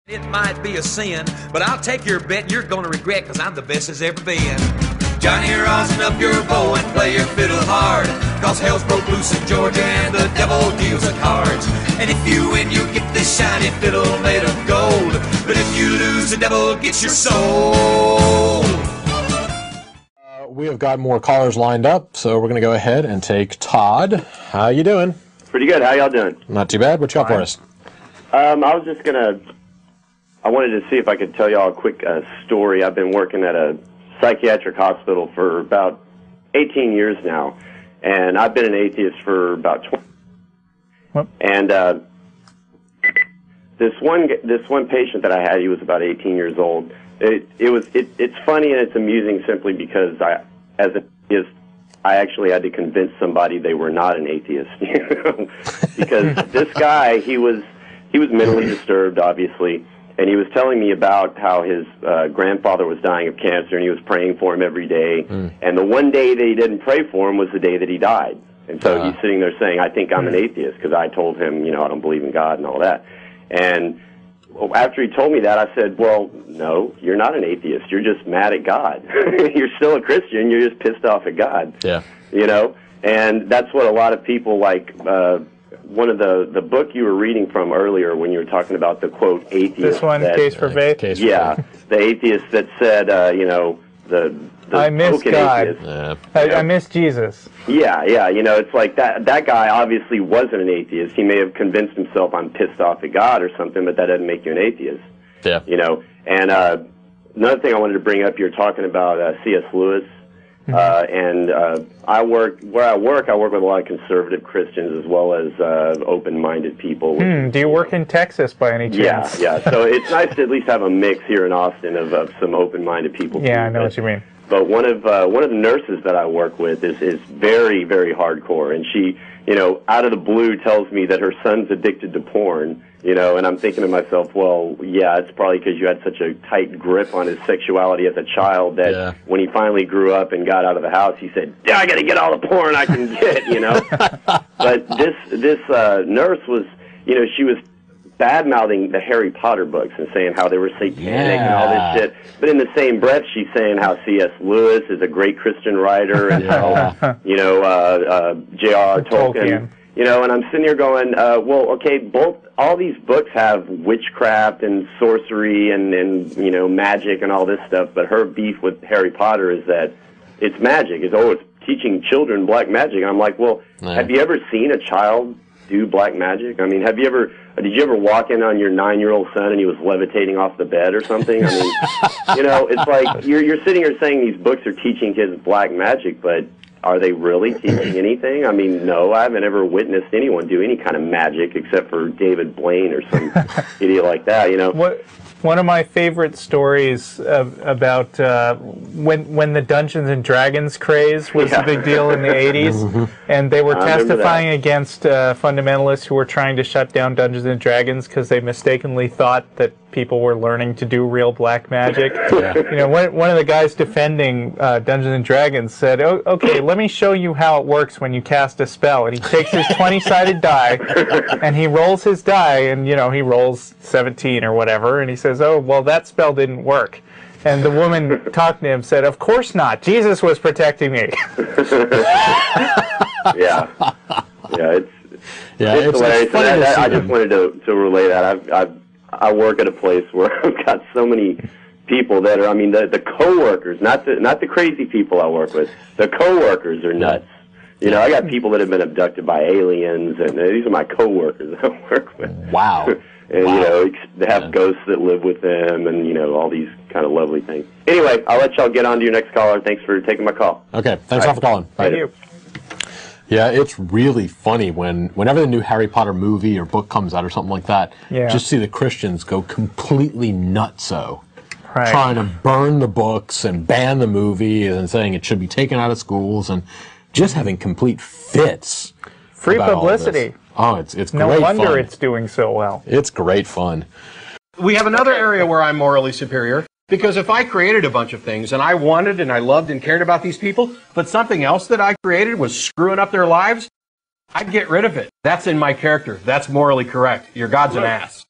It might be a sin, but I'll take your bet you're gonna regret, cause I'm the best as ever been. Johnny, rosin up your bow and play your fiddle hard, cause hell's broke loose in Georgia and the devil deals the cards. And if you win, you get this shiny fiddle made of gold, but if you lose, the devil gets your soul. We have got more callers lined up, so we're going to go ahead and take Todd. How you doing? Pretty good. How y'all doing? Not too bad. What you got for us? I wanted to see if I could tell y'all a quick story. I've been working at a psychiatric hospital for about 18 years now, and I've been an atheist for about 20. What? And this one patient that I had, he was about 18 years old. It's funny and it's amusing simply because as an atheist, I actually had to convince somebody they were not an atheist, because this guy, he was mentally disturbed, obviously, and he was telling me about how his grandfather was dying of cancer, and he was praying for him every day. And the one day that he didn't pray for him was the day that he died. And so he's sitting there saying, I think I'm an atheist, because I told him, I don't believe in God and all that. And after he told me that, I said, well, no, you're not an atheist. You're just mad at God. You're still a Christian. You're just pissed off at God. Yeah. And that's what a lot of people like. One of the book you were reading from earlier when you were talking about the, quote, atheist. This one, Case for Faith? Yeah, the atheist that said, the I miss God. Yeah. I miss Jesus. Yeah, it's like that guy obviously wasn't an atheist. He may have convinced himself I'm pissed off at God or something, but that doesn't make you an atheist. Yeah. And another thing I wanted to bring up, you're talking about C.S. Lewis. And where I work with a lot of conservative Christians as well as open-minded people. Do you work in Texas by any chance? Yeah. So it's nice to at least have a mix here in Austin of some open-minded people. Yeah, I know what you mean. But one of the nurses that I work with is very, very hardcore, and she, out of the blue tells me that her son's addicted to porn, and I'm thinking to myself, well, yeah, it's probably because you had such a tight grip on his sexuality as a child that when he finally grew up and got out of the house, he said, yeah, I got to get all the porn I can get, But this nurse was, she was bad-mouthing the Harry Potter books and saying how they were satanic and all this shit. But in the same breath, she's saying how C.S. Lewis is a great Christian writer and how, J.R.R. Tolkien. And I'm sitting here going, well, okay, all these books have witchcraft and sorcery and magic and all this stuff, but her beef with Harry Potter is that it's magic. It's teaching children black magic. And I'm like, well, have you ever seen a child do black magic? I mean, did you ever walk in on your 9-year-old son and he was levitating off the bed or something? I mean, it's like you're sitting here saying these books are teaching kids black magic, but are they really teaching anything? I mean, no, I haven't ever witnessed anyone do any kind of magic except for David Blaine or some idiot like that, One of my favorite stories about when the Dungeons and Dragons craze was a big deal in the 80s, and they were testifying against fundamentalists who were trying to shut down Dungeons and Dragons because they mistakenly thought that people were learning to do real black magic. One of the guys defending Dungeons and Dragons said, "Oh, okay, let me show you how it works when you cast a spell." And he takes his 20-sided die, and he rolls his die, and he rolls 17 or whatever, and he says, "Oh, well, that spell didn't work." And the woman talking to him said, "Of course not. Jesus was protecting me." It's hilarious. Funny I just wanted to relay that. I work at a place where I've got so many people that are, the coworkers, not the crazy people I work with. The coworkers are nuts. I got people that have been abducted by aliens, and these are my coworkers that I work with. Wow. And, they have ghosts that live with them and, all these kind of lovely things. Anyway, I'll let y'all get on to your next caller. Thanks for taking my call. Okay, thanks a lot for calling. Thank you. Yeah, it's really funny whenever the new Harry Potter movie or book comes out or something like that, just see the Christians go completely nutso. Right. Trying to burn the books and ban the movie and saying it should be taken out of schools and just having complete fits. Free publicity. Oh, it's great fun. No wonder it's doing so well. It's great fun. We have another area where I'm morally superior, because if I created a bunch of things and I wanted and I loved and cared about these people, but something else that I created was screwing up their lives, I'd get rid of it. That's in my character. That's morally correct. Your God's an ass.